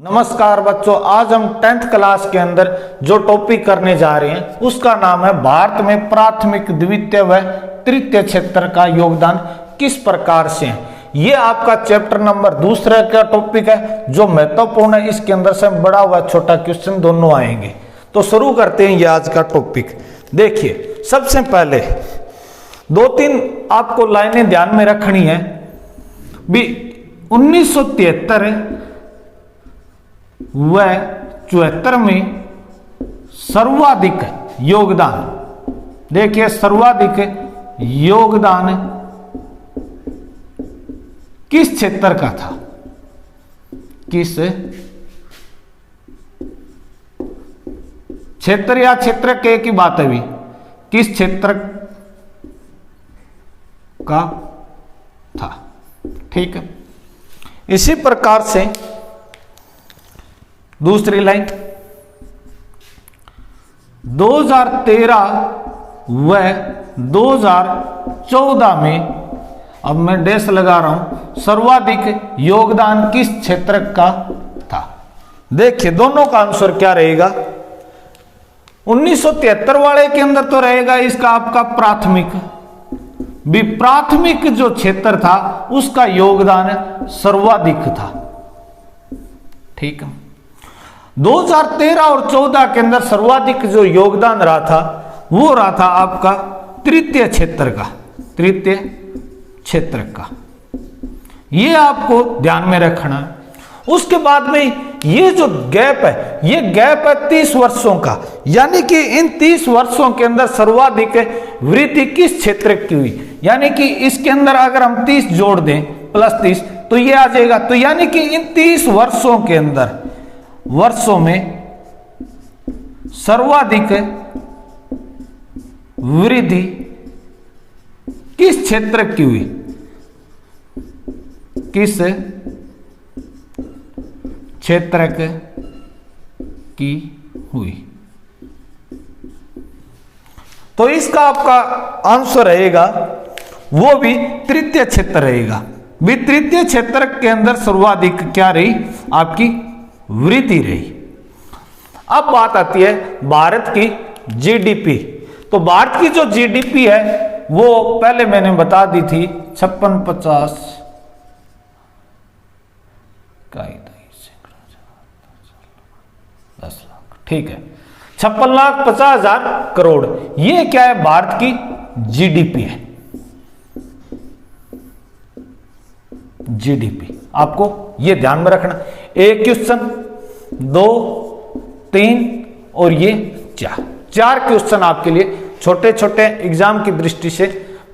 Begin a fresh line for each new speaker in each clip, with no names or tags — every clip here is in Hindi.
नमस्कार बच्चों, आज हम 10th क्लास के अंदर जो टॉपिक करने जा रहे हैं उसका नाम है भारत में प्राथमिक, द्वितीय व तृतीय क्षेत्र का योगदान किस प्रकार से है। ये आपका चैप्टर नंबर दूसरा का टॉपिक है जो महत्वपूर्ण है। इसके अंदर से बड़ा व छोटा क्वेश्चन दोनों आएंगे। तो शुरू करते हैं ये आज का टॉपिक। देखिए, सबसे पहले दो तीन आपको लाइनें ध्यान में रखनी है भी। 1973 व 74 में सर्वाधिक योगदान, देखिए सर्वाधिक योगदान किस क्षेत्र का था, किस क्षेत्र या क्षेत्र के की बात है भी, किस क्षेत्र का था। ठीक है, इसी प्रकार से दूसरी लाइन 2013 व 2014 में, अब मैं डैश लगा रहा हूं, सर्वाधिक योगदान किस क्षेत्र का था। देखिए दोनों का आंसर क्या रहेगा। 1973 वाले के अंदर तो रहेगा इसका आपका प्राथमिक भी, प्राथमिक जो क्षेत्र था उसका योगदान सर्वाधिक था। ठीक है, 2013 और 14 के अंदर सर्वाधिक जो योगदान रहा था वो रहा था आपका तृतीय क्षेत्र का, तृतीय क्षेत्र का। ये आपको ध्यान में रखना है। उसके बाद में ये जो गैप है, ये गैप है 30 वर्षों का, यानी कि इन 30 वर्षों के अंदर सर्वाधिक वृद्धि किस क्षेत्र की हुई। यानी कि इसके अंदर अगर हम 30 जोड़ दें प्लस 30 तो ये आ जाएगा। तो यानी कि इन 30 वर्षों के अंदर, वर्षों में सर्वाधिक वृद्धि किस क्षेत्र की हुई, किस क्षेत्र की हुई। तो इसका आपका आंसर रहेगा वो भी तृतीय क्षेत्र रहेगा। भी तृतीय क्षेत्र के अंदर सर्वाधिक क्या रही, आपकी वृद्धि रही। अब बात आती है भारत की जीडीपी। तो भारत की जो जीडीपी है वो पहले मैंने बता दी थी 56-50 10 लाख। ठीक है, 56,50,000 करोड़। ये क्या है, भारत की जीडीपी है। जीडीपी आपको ये ध्यान में रखना। एक क्वेश्चन, 2, 3 और ये 4 क्वेश्चन आपके लिए छोटे छोटे एग्जाम की दृष्टि से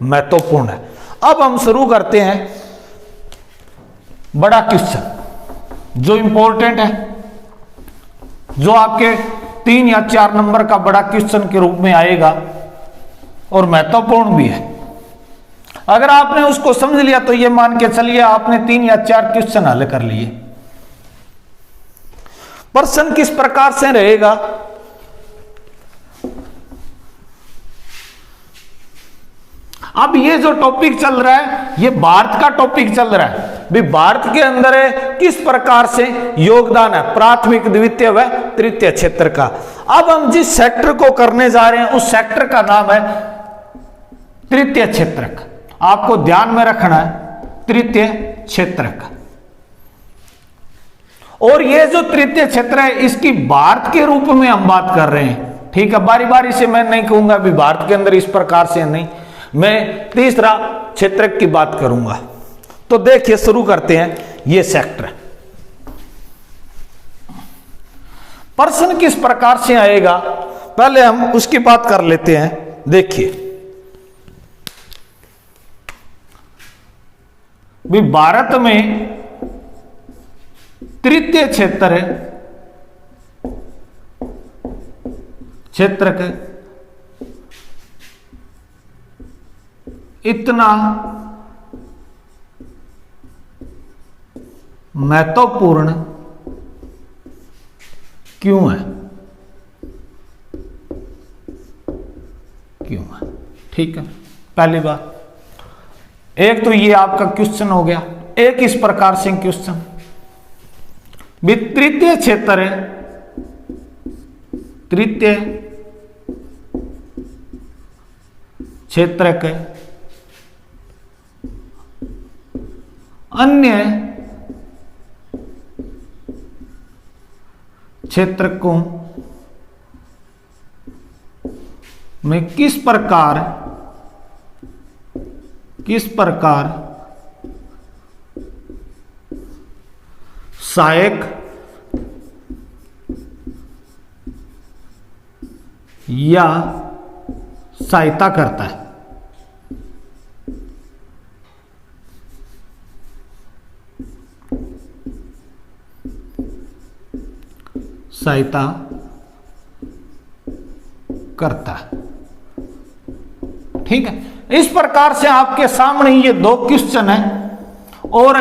महत्वपूर्ण है। अब हम शुरू करते हैं बड़ा क्वेश्चन जो इंपॉर्टेंट है, जो आपके 3 या 4 नंबर का बड़ा क्वेश्चन के रूप में आएगा और महत्वपूर्ण भी है। अगर आपने उसको समझ लिया तो ये मान के चलिए आपने 3 या 4 क्वेश्चन हल कर लिए। प्रश्न किस प्रकार से रहेगा, अब ये जो टॉपिक चल रहा है ये भारत का टॉपिक चल रहा है भी। भारत के अंदर किस प्रकार से योगदान है प्राथमिक, द्वितीय व तृतीय क्षेत्र का। अब हम जिस सेक्टर को करने जा रहे हैं उस सेक्टर का नाम है तृतीय क्षेत्र का। आपको ध्यान में रखना है तृतीय क्षेत्र का। और ये जो तृतीय क्षेत्र है इसकी भारत के रूप में हम बात कर रहे हैं। ठीक है, बारी बारी से मैं नहीं कहूंगा भी भारत के अंदर इस प्रकार से नहीं, मैं तीसरा क्षेत्र की बात करूंगा। तो देखिए शुरू करते हैं ये सेक्टर। प्रश्न किस प्रकार से आएगा पहले हम उसकी बात कर लेते हैं। देखिए भी भारत में तृतीय क्षेत्र के इतना महत्वपूर्ण क्यों है, क्यों है। ठीक है, पहली बात एक तो ये आपका क्वेश्चन हो गया। एक इस प्रकार से क्वेश्चन भी तृतीय क्षेत्र है, तृतीय क्षेत्र के अन्य क्षेत्रकों में किस प्रकार सहायक या सहायता करता है। सहायता करता है, ठीक है। इस प्रकार से आपके सामने ये दो क्वेश्चन है और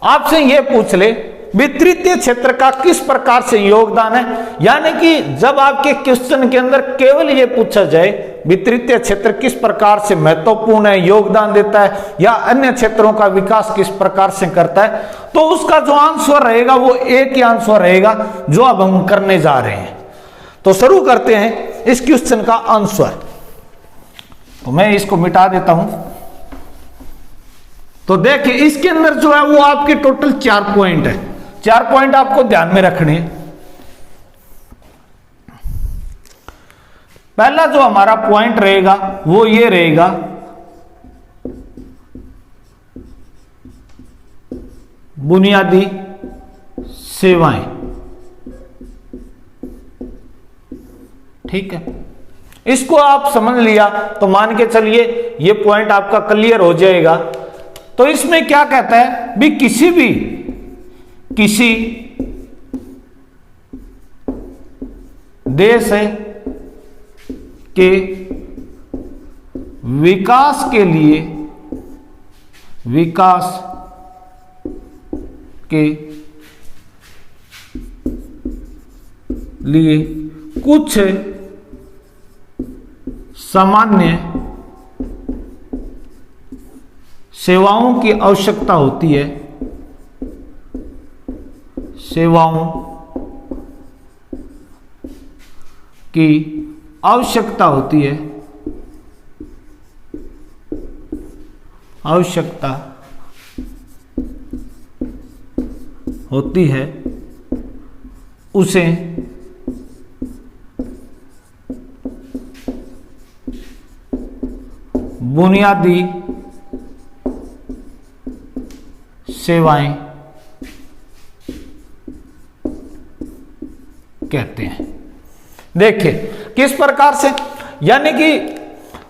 आपसे ये पूछ ले तृतीय क्षेत्र का किस प्रकार से योगदान है, यानी कि जब आपके क्वेश्चन के अंदर केवल ये पूछा जाए तृतीय क्षेत्र किस प्रकार से महत्वपूर्ण है, योगदान देता है या अन्य क्षेत्रों का विकास किस प्रकार से करता है, तो उसका जो आंसर रहेगा वो एक ही आंसर रहेगा जो अब हम करने जा रहे हैं। तो शुरू करते हैं इस क्वेश्चन का आंसर। तो मैं इसको मिटा देता हूं। तो देखिए इसके अंदर जो है वो आपके टोटल 4 पॉइंट है। 4 पॉइंट आपको ध्यान में रखने। पहला जो हमारा पॉइंट रहेगा वो ये रहेगा बुनियादी सेवाएं, ठीक है। इसको आप समझ लिया तो मान के चलिए ये पॉइंट आपका क्लियर हो जाएगा। तो इसमें क्या कहता है भी किसी देश के विकास के लिए कुछ सामान्य सेवाओं की आवश्यकता होती है, सेवाओं की आवश्यकता होती है, उसे बुनियादी सेवाएं कहते हैं। देखिए किस प्रकार से, यानी कि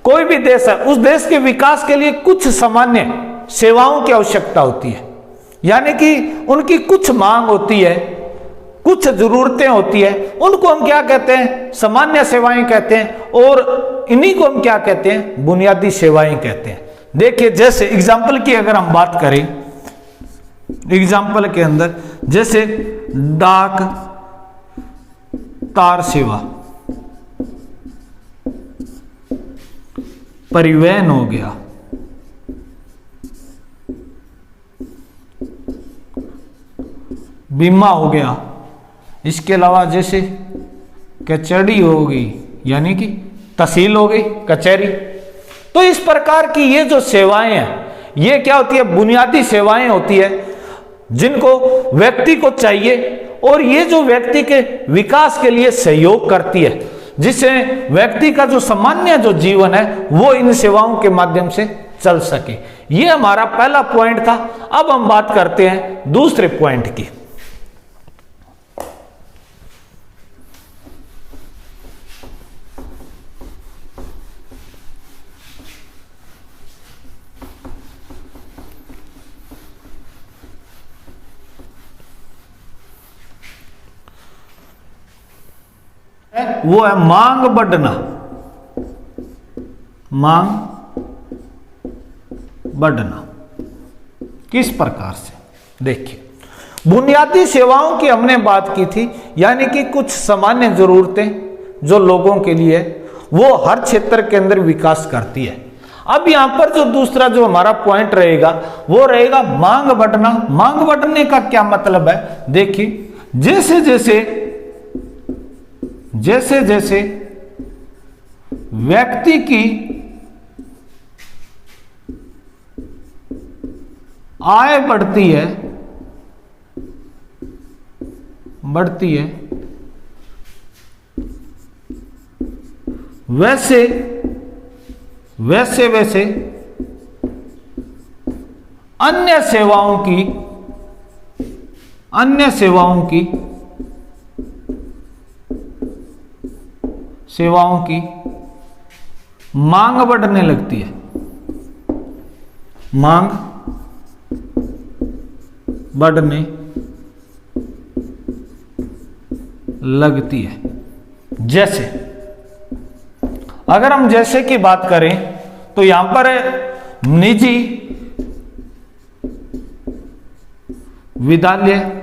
कोई भी देश है उस देश के विकास के लिए कुछ सामान्य सेवाओं की आवश्यकता होती है, यानी कि उनकी कुछ मांग होती है, कुछ जरूरतें होती है, उनको हम क्या कहते हैं, सामान्य सेवाएं कहते हैं, और इन्हीं को हम क्या कहते हैं, बुनियादी सेवाएं कहते हैं। देखिए जैसे एग्जाम्पल की अगर हम बात करें, एग्जाम्पल के अंदर जैसे डाक तार सेवा, परिवहन हो गया, बीमा हो गया, इसके अलावा जैसे कचहरी हो गई, यानी कि तहसील हो गई, कचहरी। तो इस प्रकार की ये जो सेवाएं हैं ये क्या होती है, बुनियादी सेवाएं होती है जिनको व्यक्ति को चाहिए, और ये जो व्यक्ति के विकास के लिए सहयोग करती है, जिससे व्यक्ति का जो सामान्य जो जीवन है वो इन सेवाओं के माध्यम से चल सके। ये हमारा पहला पॉइंट था। अब हम बात करते हैं दूसरे पॉइंट की। वो है मांग बढ़ना, मांग बढ़ना। किस प्रकार से, देखिए बुनियादी सेवाओं की हमने बात की थी, यानी कि कुछ सामान्य जरूरतें जो लोगों के लिए वो हर क्षेत्र के अंदर विकास करती है। अब यहां पर जो दूसरा जो हमारा पॉइंट रहेगा वो रहेगा मांग बढ़ना। मांग बढ़ने का क्या मतलब है? देखिए, जैसे जैसे व्यक्ति की आय बढ़ती है वैसे अन्य सेवाओं की मांग बढ़ने लगती है। मांग बढ़ने लगती है। जैसे अगर हम जैसे की बात करें तो यहां पर निजी विद्यालय,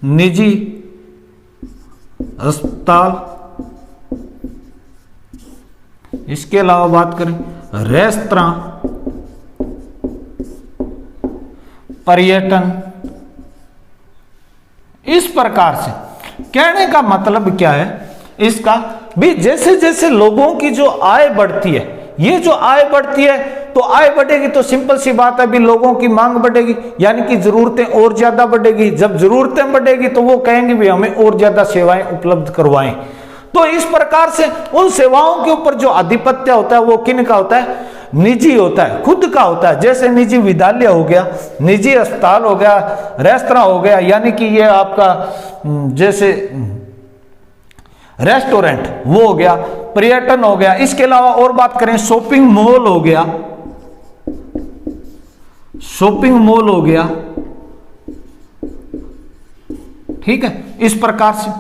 निजी अस्पताल, इसके अलावा बात करें रेस्तरां, पर्यटन, इस प्रकार से। कहने का मतलब क्या है इसका भी, जैसे जैसे लोगों की जो आय बढ़ती है, ये जो आय बढ़ती है तो आय बढ़ेगी तो सिंपल सी बात है भी लोगों की मांग बढ़ेगी, यानी कि जरूरतें और ज्यादा बढ़ेगी। जब जरूरतें बढ़ेगी तो वो कहेंगे भी हमें और ज्यादा सेवाएं उपलब्ध करवाएं। तो इस प्रकार से उन सेवाओं के ऊपर जो आधिपत्य होता है वो किन का होता है? निजी होता है, खुद का होता है। जैसे निजी विद्यालय हो गया, निजी अस्पताल हो गया, रेस्तरां हो गया, यानी कि ये आपका जैसे रेस्टोरेंट वो हो गया, पर्यटन हो गया। इसके अलावा और बात करें शॉपिंग मॉल हो गया, ठीक है, इस प्रकार से।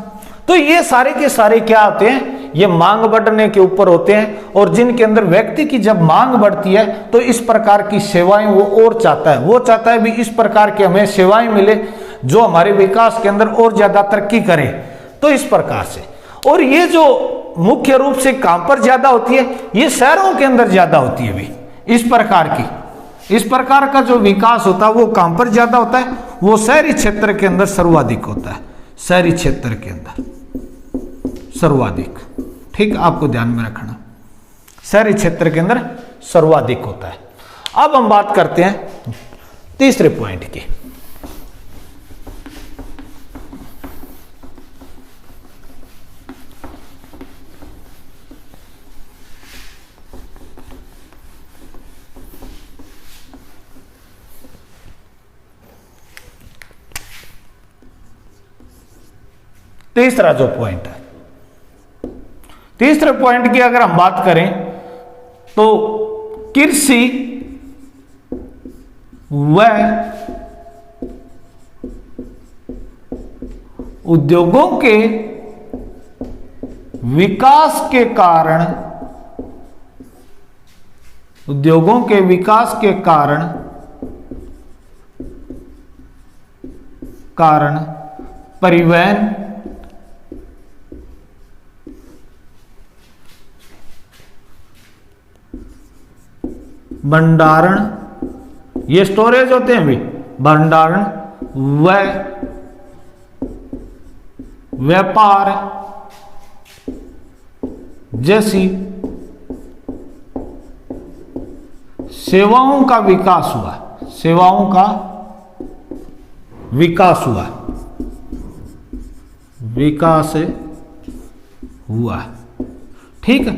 तो ये सारे के सारे क्या होते हैं? ये मांग बढ़ने के ऊपर होते हैं, और जिनके अंदर व्यक्ति की जब मांग बढ़ती है तो इस प्रकार की सेवाएं वो और चाहता है। वो चाहता है भी इस प्रकार की हमें सेवाएं मिले जो हमारे विकास के अंदर और ज्यादा तरक्की करे। तो इस प्रकार से, और ये जो मुख्य रूप से कहां पर ज्यादा होती है? ये शहरों के अंदर ज्यादा होती है भी। इस प्रकार का जो विकास होता है वो कहां पर ज्यादा होता है? वो शहरी क्षेत्र के अंदर सर्वाधिक होता है। शहरी क्षेत्र के अंदर सर्वाधिक, ठीक, आपको ध्यान में रखना, शहरी क्षेत्र के अंदर सर्वाधिक होता है। अब हम बात करते हैं तीसरे पॉइंट की। तीसरा जो पॉइंट है, तीसरे पॉइंट की अगर हम बात करें तो कृषि व उद्योगों के विकास के कारण, परिवहन, भंडारण, ये स्टोरेज होते हैं भी, भंडारण व व्यापार जैसी सेवाओं का विकास हुआ, ठीक है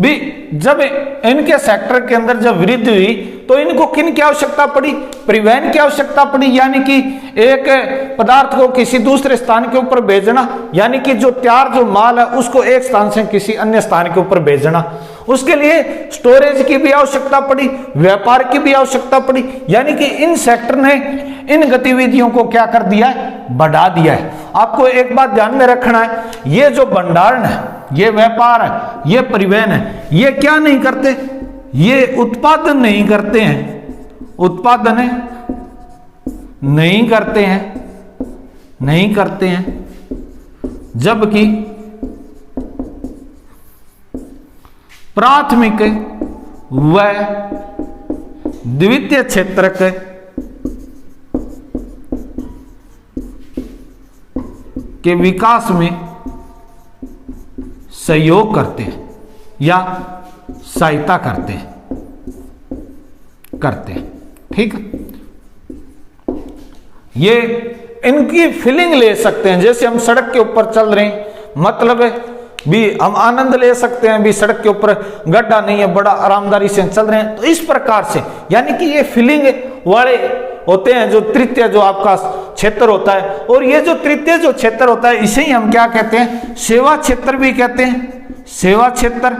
भी। जब इनके सेक्टर के अंदर जब वृद्धि हुई तो इनको किन की आवश्यकता पड़ी? परिवहन की आवश्यकता पड़ी, यानी कि एक पदार्थ को किसी दूसरे स्थान के ऊपर भेजना, यानी कि जो तैयार जो माल है उसको एक स्थान से किसी अन्य स्थान के ऊपर भेजना। उसके लिए स्टोरेज की भी आवश्यकता पड़ी, व्यापार की भी आवश्यकता पड़ी, यानी कि इन सेक्टर ने इन गतिविधियों को क्या कर दिया है? बढ़ा दिया है। आपको एक बात ध्यान में रखना है, ये जो भंडारण है, ये व्यापार है, ये परिवहन है, ये क्या नहीं करते? ये उत्पादन नहीं करते हैं, नहीं करते हैं, जबकि प्राथमिक व द्वितीय क्षेत्रक के विकास में सहयोग करते हैं या सहायता करते हैं। ठीक है, ये इनकी फीलिंग ले सकते हैं। जैसे हम सड़क के ऊपर चल रहे हैं, मतलब भी हम आनंद ले सकते हैं, भी सड़क के ऊपर गड्ढा नहीं है, बड़ा आरामदारी से चल रहे हैं। तो इस प्रकार से यानी कि ये फीलिंग वाले होते हैं जो तृतीय जो आपका क्षेत्र होता है। और ये जो तृतीय जो क्षेत्र होता है इसे ही हम क्या कहते हैं, सेवा क्षेत्र भी कहते हैं, सेवा क्षेत्रक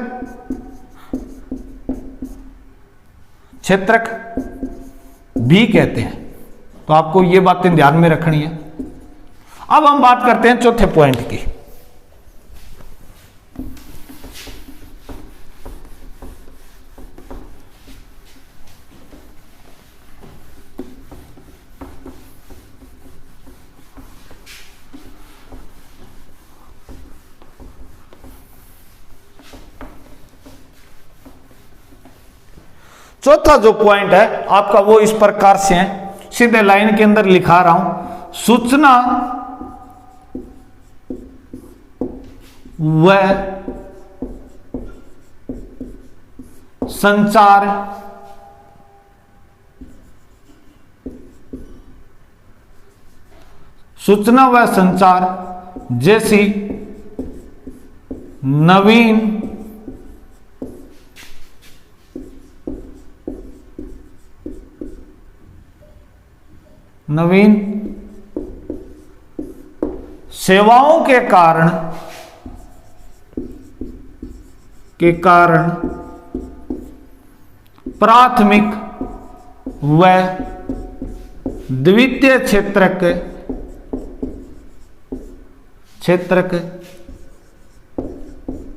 भी कहते हैं। तो आपको ये बातें ध्यान में रखनी है। अब हम बात करते हैं चौथे पॉइंट की। चौथा जो पॉइंट है आपका वो इस प्रकार से है, सीधे लाइन के अंदर लिखा रहा हूं। सूचना व संचार सूचना व संचार जैसी नवीन सेवाओं के कारण प्राथमिक व द्वितीय क्षेत्रक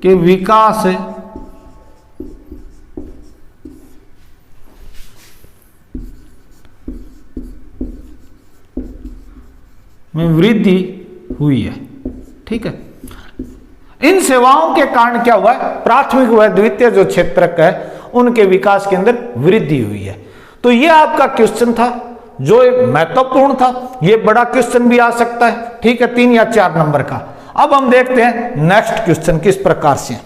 के विकास में वृद्धि हुई है। ठीक है, इन सेवाओं के कारण क्या हुआ है, प्राथमिक व द्वितीय जो क्षेत्रक है उनके विकास के अंदर वृद्धि हुई है। तो ये आपका क्वेश्चन था जो महत्वपूर्ण था। ये बड़ा क्वेश्चन भी आ सकता है। ठीक है, 3 या 4 नंबर का। अब हम देखते हैं नेक्स्ट क्वेश्चन किस प्रकार से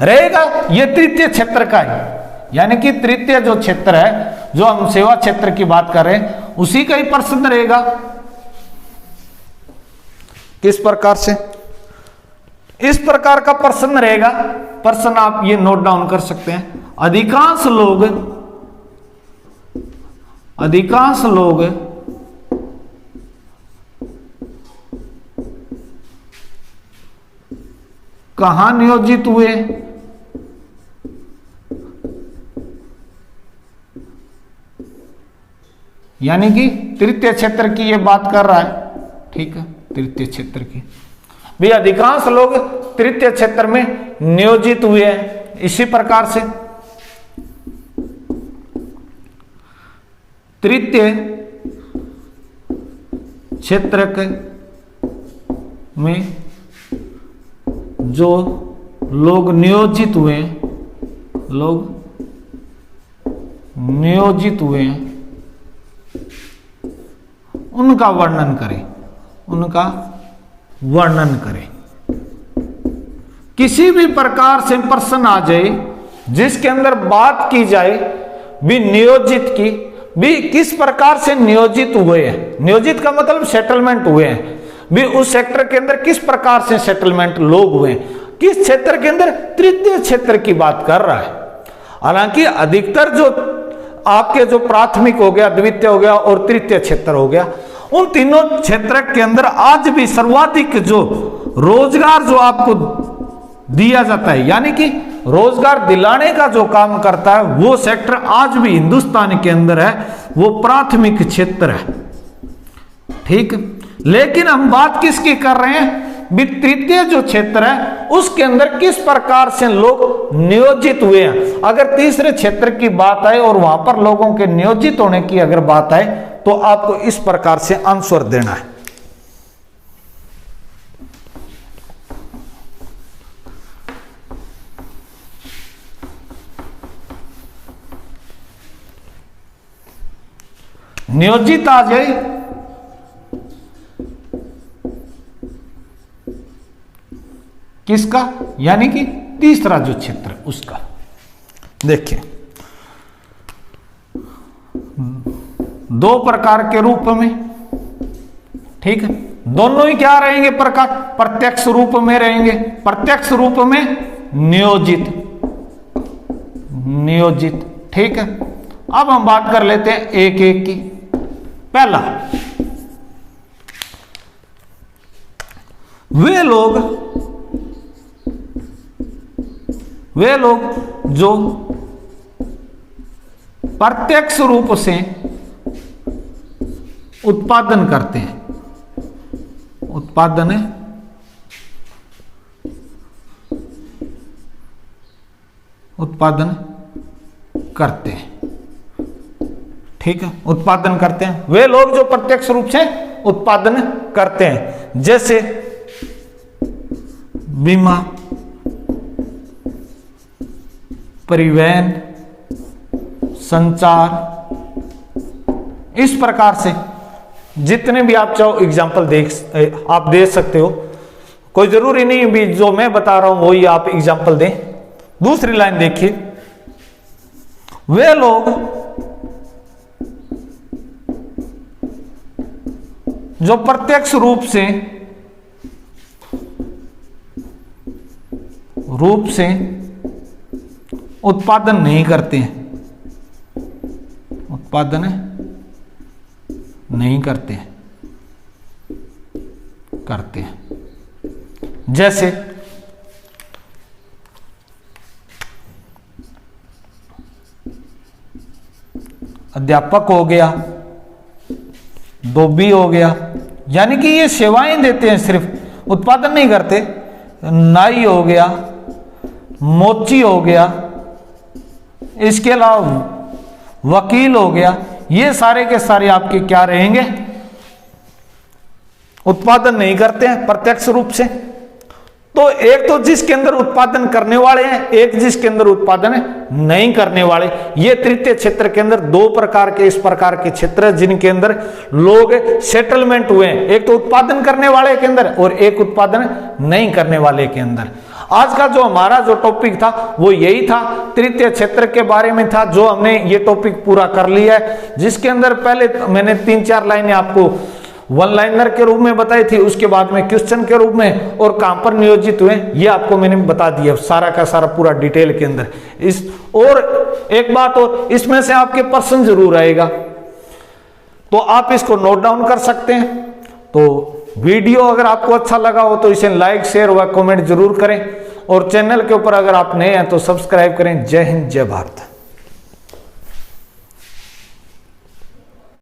रहेगा। ये तृतीय क्षेत्र का है, यानी कि तृतीय जो क्षेत्र है जो हम सेवा क्षेत्र की बात कर रहे हैं उसी का ही प्रश्न रहेगा। किस प्रकार से, इस प्रकार का प्रश्न रहेगा। प्रश्न आप ये नोट डाउन कर सकते हैं। अधिकांश लोग कहां नियोजित हुए, यानी कि तृतीय क्षेत्र की ये बात कर रहा है। ठीक है, तृतीय क्षेत्र की भी अधिकांश लोग तृतीय क्षेत्र में नियोजित हुए हैं। इसी प्रकार से तृतीय क्षेत्र में जो लोग नियोजित हुए हैं उनका वर्णन करें। किसी भी प्रकार से प्रश्न आ जाए जिसके अंदर बात की जाए भी नियोजित की, भी किस प्रकार से नियोजित हुए हैं, नियोजित का मतलब सेटलमेंट हुए हैं, भी उस सेक्टर के अंदर किस प्रकार से सेटलमेंट लोग हुए हैं, किस क्षेत्र के अंदर, तृतीय क्षेत्र की बात कर रहा है। हालांकि अधिकतर जो आपके जो प्राथमिक हो गया, द्वितीय हो गया और तृतीय क्षेत्र हो गया, उन तीनों क्षेत्र के अंदर आज भी सर्वाधिक जो रोजगार जो आपको दिया जाता है, यानी कि रोजगार दिलाने का जो काम करता है वो सेक्टर आज भी हिंदुस्तान के अंदर है, वो प्राथमिक क्षेत्र है। ठीक, लेकिन हम बात किसकी कर रहे हैं, भी तृतीय जो क्षेत्र है उसके अंदर किस प्रकार से लोग नियोजित हुए हैं। अगर तीसरे क्षेत्र की बात आए और वहां पर लोगों के नियोजित होने की अगर बात आए तो आपको इस प्रकार से आंसर देना है। नियोजित आ जाए, किसका, यानी कि तीसरा जो क्षेत्र उसका। देखिए दो प्रकार के रूप में, ठीक है, दोनों ही क्या रहेंगे प्रकार, प्रत्यक्ष रूप में रहेंगे। प्रत्यक्ष रूप में नियोजित, नियोजित, ठीक है। अब हम बात कर लेते हैं एक एक की। पहला, वे लोग जो प्रत्यक्ष रूप से उत्पादन करते हैं, उत्पादन करते हैं, ठीक है, उत्पादन करते हैं। वे लोग जो प्रत्यक्ष रूप से उत्पादन करते हैं, जैसे बीमा, परिवहन, संचार, इस प्रकार से जितने भी आप चाहो एग्जाम्पल आप दे सकते हो। कोई जरूरी नहीं भी जो मैं बता रहा हूं वही आप एग्जाम्पल दें। दूसरी लाइन देखिए, वे लोग जो प्रत्यक्ष रूप से उत्पादन नहीं करते हैं, उत्पादन नहीं करते हैं, जैसे अध्यापक हो गया, धोबी हो गया, यानी कि ये सेवाएं देते हैं, सिर्फ उत्पादन नहीं करते। नाई हो गया, मोची हो गया, इसके अलावा वकील हो गया, ये सारे के सारे आपके क्या रहेंगे, उत्पादन नहीं करते हैं प्रत्यक्ष रूप से। तो एक तो जिसके अंदर उत्पादन करने वाले हैं, एक जिसके अंदर उत्पादन नहीं करने वाले। ये तृतीय क्षेत्र के अंदर दो प्रकार के इस प्रकार के क्षेत्र जिनके अंदर लोग सेटलमेंट हुए हैं, एक तो उत्पादन करने वाले के अंदर और एक उत्पादन नहीं करने वाले के अंदर। आज का जो हमारा जो टॉपिक था वो यही था, तृतीय क्षेत्र के बारे में था, जो हमने ये टॉपिक पूरा कर लिया है, जिसके अंदर पहले मैंने 3-4 लाइनें आपको वन लाइनर के रूप में बताई थी, उसके बाद में क्वेश्चन के रूप में, और कहां पर नियोजित हुए ये आपको मैंने बता दिया सारा का सारा पूरा डिटेल के अंदर। इस और एक बात और, इसमें से आपके प्रश्न जरूर आएगा, तो आप इसको नोट डाउन कर सकते हैं। तो वीडियो अगर आपको अच्छा लगा हो तो इसे लाइक, शेयर व कमेंट जरूर करें, और चैनल के ऊपर अगर आप नए हैं तो सब्सक्राइब करें। जय हिंद, जय भारत।